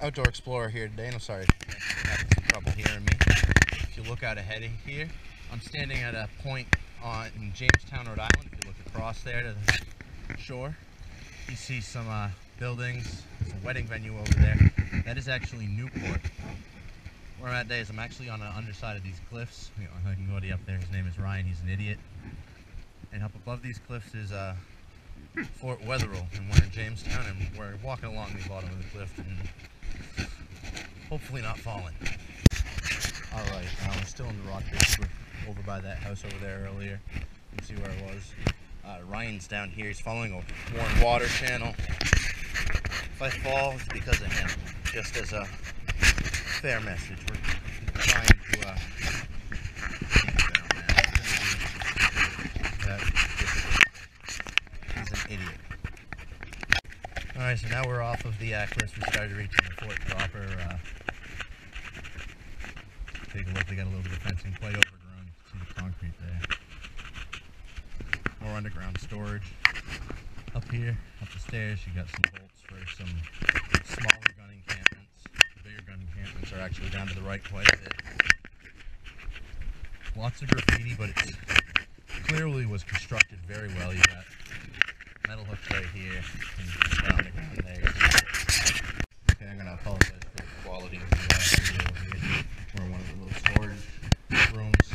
Outdoor Explorer here today, and I'm sorry you're having some trouble hearing me. If you look out ahead of here, I'm standing at a point in Jamestown, Rhode Island. If you look across there to the shore, you see some buildings. There's a wedding venue over there. That is actually Newport. Where I'm at today is I'm actually on the underside of these cliffs. I can go up there. His name is Ryan. He's an idiot. And up above these cliffs is Fort Wetherill, and we're in Jamestown, and we're walking along the bottom of the cliff and hopefully not falling. Alright, we're still in the rock face. We're over by that house over there earlier. You can see where I was. Ryan's down here. He's following a worn water channel. If I fall, it's because of him. Just as a fair message. We're trying to he's an idiot. Alright, so now we're off of the cliffs. We started reaching the fort proper. Take a look, they got a little bit of fencing, quite overgrown. See the concrete there. More underground storage. Up here, up the stairs, you got some bolts for some smaller gun encampments. The bigger gun encampments are actually down to the right quite a bit. Lots of graffiti, but it clearly was constructed very well. You got metal hooks right here, and underground there. Okay, I'm going to apologize for the quality of the video here. We're in one of the little storage rooms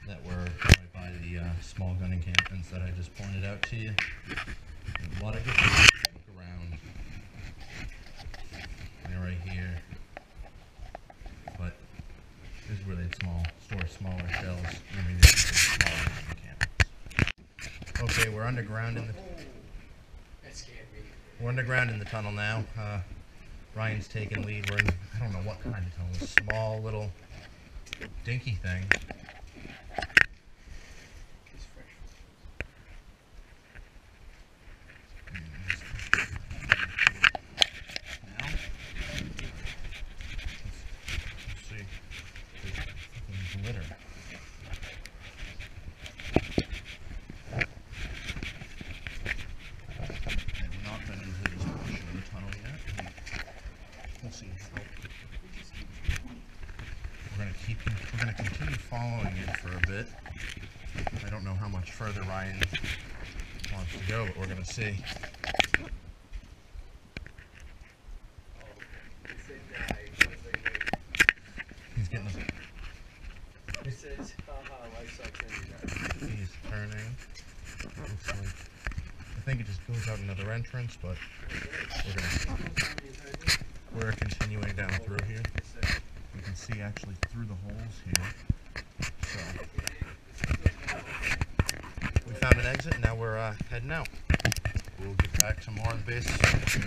that were right by the small gun encampments that I just pointed out to you. And a lot of good things to look around. They're right here. But this is where they'd store smaller shells. I mean, these are smaller gun encampments. Okay, we're underground in the... We're underground in the tunnel now. Ryan's taking lead. We're in, I don't know what kind of tunnel. A small little dinky thing. Now, let's see. There's glitter. We're going to continue following it for a bit. I don't know how much further Ryan wants to go, but we're going to see. He's getting us. He's turning. Looks like, I think it just goes out another entrance, but we're going to see. We're continuing down through here. You can see actually through the holes here. So we found an exit, and now we're heading out. We'll get back to more of the base,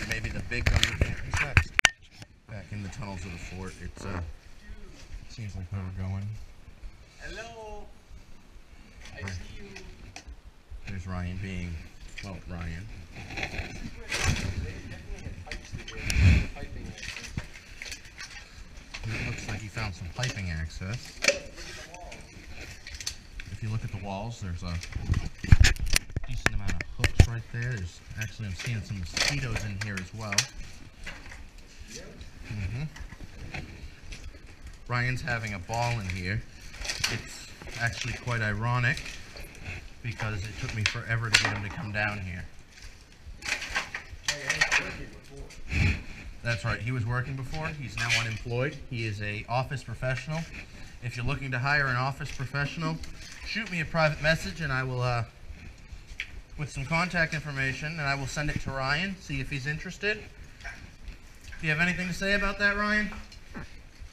maybe the big gun encampments next. Back in the tunnels of the fort. It seems like where we're going. Hello, I see you. There's Ryan being, well, Ryan. It looks like he found some piping access. If you look at the walls, there's a decent amount of hooks right there. There's actually, I'm seeing some mosquitoes in here as well. Ryan's having a ball in here. It's actually quite ironic because it took me forever to get him to come down here. That's right, he was working before. He's now unemployed. He is an office professional. If you're looking to hire an office professional, shoot me a private message and I will, with some contact information, and I will send it to Ryan, see if he's interested. Do you have anything to say about that, Ryan?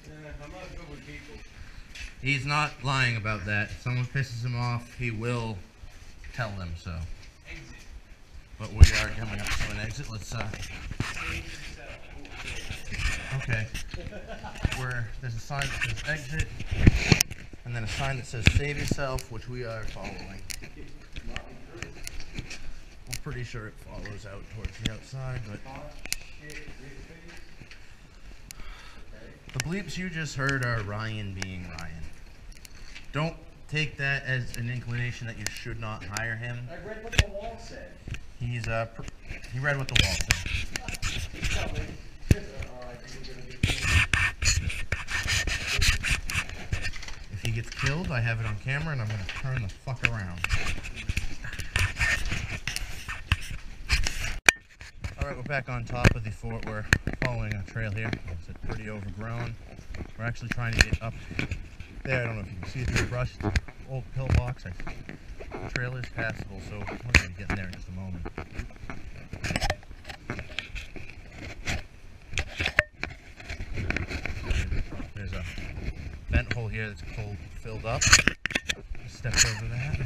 I'm not good with people. He's not lying about that. If someone pisses him off, he will tell them so. Exit. But we are coming up to an exit. Let's, okay. There's a sign that says exit, and then a sign that says save yourself, which we are following. I'm pretty sure it follows out towards the outside, but the bleeps you just heard are Ryan being Ryan. Don't take that as an inclination that you should not hire him. I read what the wall said. He read what the wall said. If he gets killed, I have it on camera and I'm going to turn the fuck around. Alright, we're back on top of the fort. We're following a trail here. It's pretty overgrown. We're actually trying to get up there. I don't know if you can see through the brush. It's an old pillbox. The trail is passable, so we're going to be getting there in just a moment. There's a vent hole here that's cold filled up. Just stepped over that.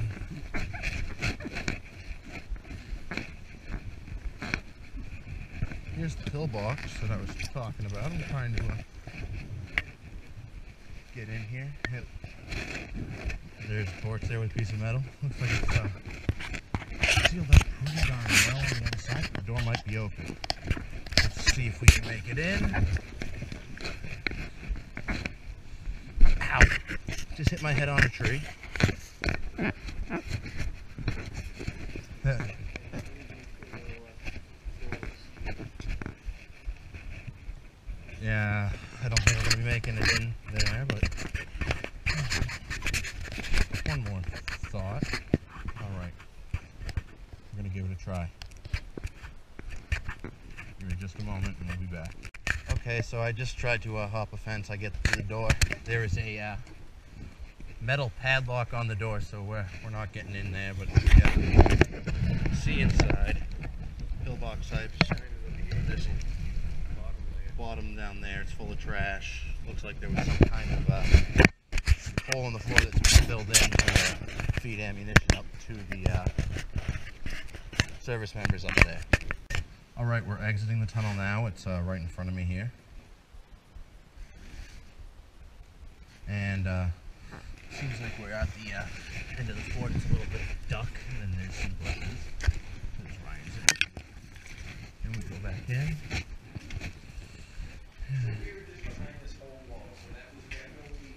Here's the pillbox that I was talking about. I'm trying to get in here. There's a torch there with a piece of metal. Looks like it's sealed up pretty darn well on the other side. The door might be open. Let's see if we can make it in. Ow! Just hit my head on a tree. Yeah, I don't think we're going to be making it in there, but one more thought. Alright, we're going to give it a try. Give me just a moment and we'll be back. Okay, so I just tried to hop a fence. I get through the door. There is a metal padlock on the door, so we're not getting in there, but yeah, see inside. Pillbox types. There's a bottom down there, it's full of trash. Looks like there was some kind of hole in the floor that's been filled in to feed ammunition up to the service members up there. Alright, we're exiting the tunnel now. It's right in front of me here. And seems like we're at the end of the fort. It's a little bit of duck, and then there's some bushes. There's Ryan's in. And we go back in. We were just behind this whole wall, so that was definitely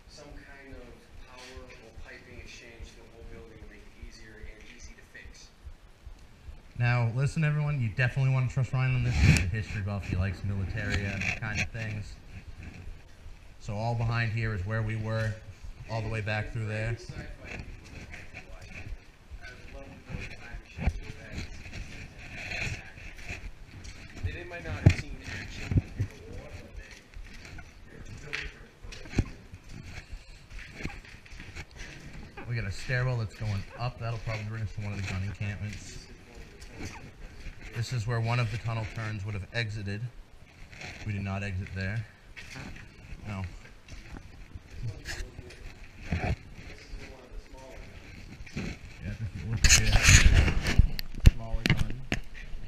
some kind of power or piping exchange to the whole building to make it easier and easy to fix. Now, listen everyone, you definitely want to trust Ryan on this. He's a history buff, he likes military and kind of things. So all behind here is where we were, all the way back through there. They might not have seen action. We got a stairwell that's going up. That'll probably bring us to one of the gun encampments. This is where one of the tunnel turns would have exited. We did not exit there. No. Yeah, if you look at the smaller gun,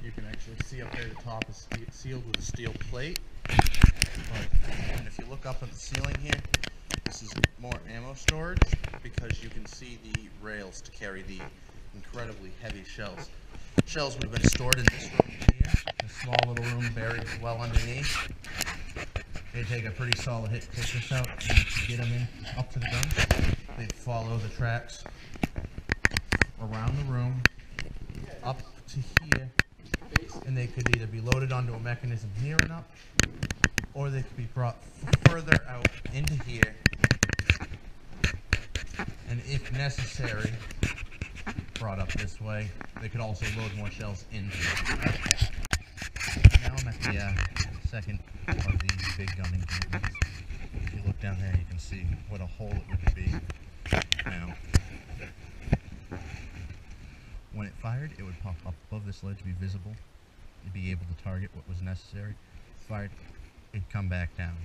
you can actually see up there the top is sealed with a steel plate. And if you look up at the ceiling here, this is more ammo storage because you can see the rails to carry the incredibly heavy shells. Shells would have been stored in this room here, a small little room buried well underneath. They take a pretty solid hit to take this out and get them in up to the gun. They'd follow the tracks around the room up to here, and they could either be loaded onto a mechanism here and up, or they could be brought further out into here, and if necessary, brought up this way. They could also load more shells into it. Now I'm at the second of the big gun encampments. If you look down there, you can see what a hole it would be. Now, when it fired, it would pop up above this ledge, be visible. You'd be able to target what was necessary. Fired, it'd come back down.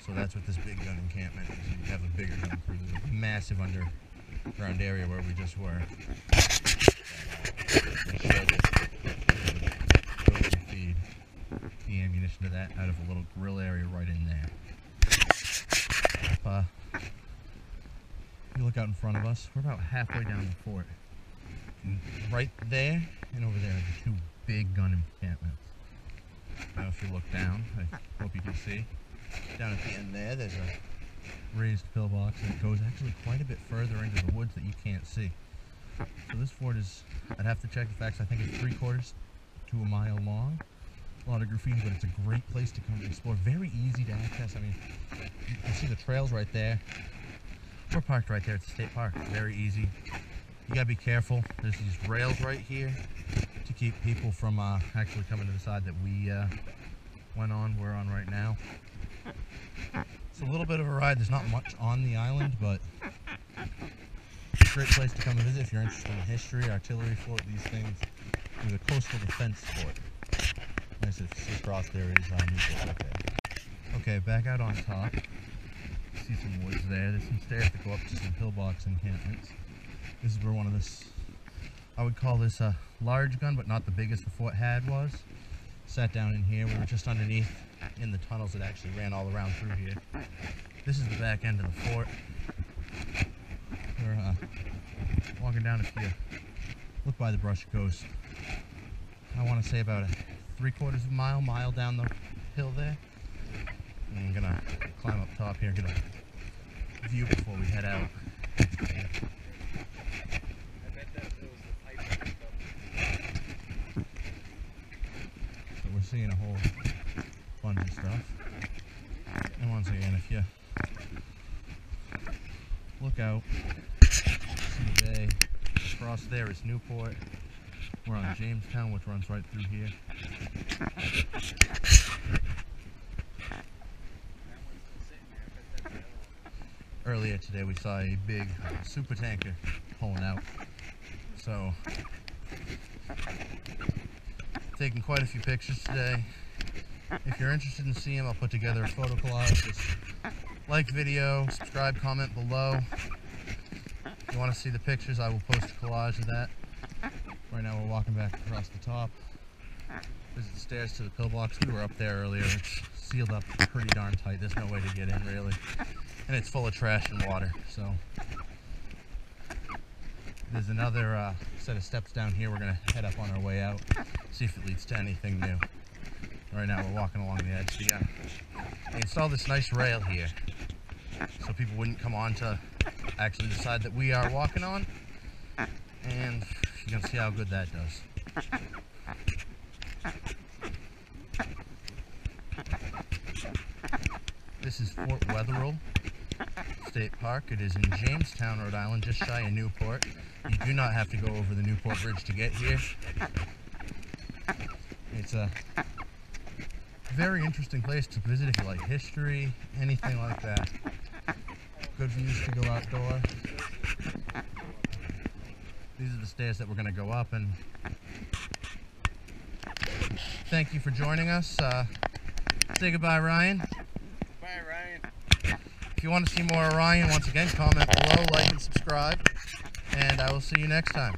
So that's what this big gun encampment is. You have a bigger gun crew. There's a massive underground area where we just were. Feed the ammunition to that out of a little grill area right in there. If you look out in front of us, we're about halfway down the fort. And right there and over there are the two big gun encampments. Now if you look down, I hope you can see, down at the end there, there's a raised pillbox that goes actually quite a bit further into the woods that you can't see. So this fort is, I'd have to check the facts, I think it's 3/4 to a mile long. a lot of graffiti, but it's a great place to come explore. Very easy to access. I mean, you can see the trails right there. We're parked right there at the state park. Very easy. You gotta be careful. There's these rails right here to keep people from actually coming to the side that we're on right now. It's a little bit of a ride. There's not much on the island, but it's a great place to come and visit if you're interested in history, artillery fort, these things. It's a coastal defense fort. Nice to see across there is Newport right there. Okay, back out on top. See some woods there. There's some stairs that go up to some pillbox encampments. This is where one of this, I would call this a large gun, but not the biggest the fort had was. Sat down in here. We were just underneath in the tunnels that actually ran all around through here. This is the back end of the fort. We're walking down. If you look by the brush, it goes, I want to say about a 3/4 of a mile down the hill there. And I'm gonna climb up top here, get a view before we head out. So we're seeing a whole bunch of stuff. And once again, if you look out, see the bay. Across there is Newport. We're on Jamestown, which runs right through here. Earlier today we saw a big super tanker pulling out. So, taking quite a few pictures today. If you're interested in seeing them, I'll put together a photo collage. Just like the video, subscribe, comment below. If you want to see the pictures, I will post a collage of that. Right now we're walking back across the top. There's the stairs to the pillbox. We were up there earlier. It's sealed up pretty darn tight. There's no way to get in, really. And it's full of trash and water. So there's another set of steps down here. We're going to head up on our way out, see if it leads to anything new. Right now we're walking along the edge. They installed this nice rail here so people wouldn't come on to actually the side that we are walking on. And you can see how good that does. This is Fort Wetherill State Park. It is in Jamestown, Rhode Island, just shy of Newport. You do not have to go over the Newport Bridge to get here. It's a very interesting place to visit if you like history, anything like that. Good views to go outdoor. These are the stairs that we're going to go up, and thank you for joining us. Say goodbye, Ryan. Bye, Ryan. If you want to see more of Ryan, once again, comment below, like and subscribe, and I will see you next time.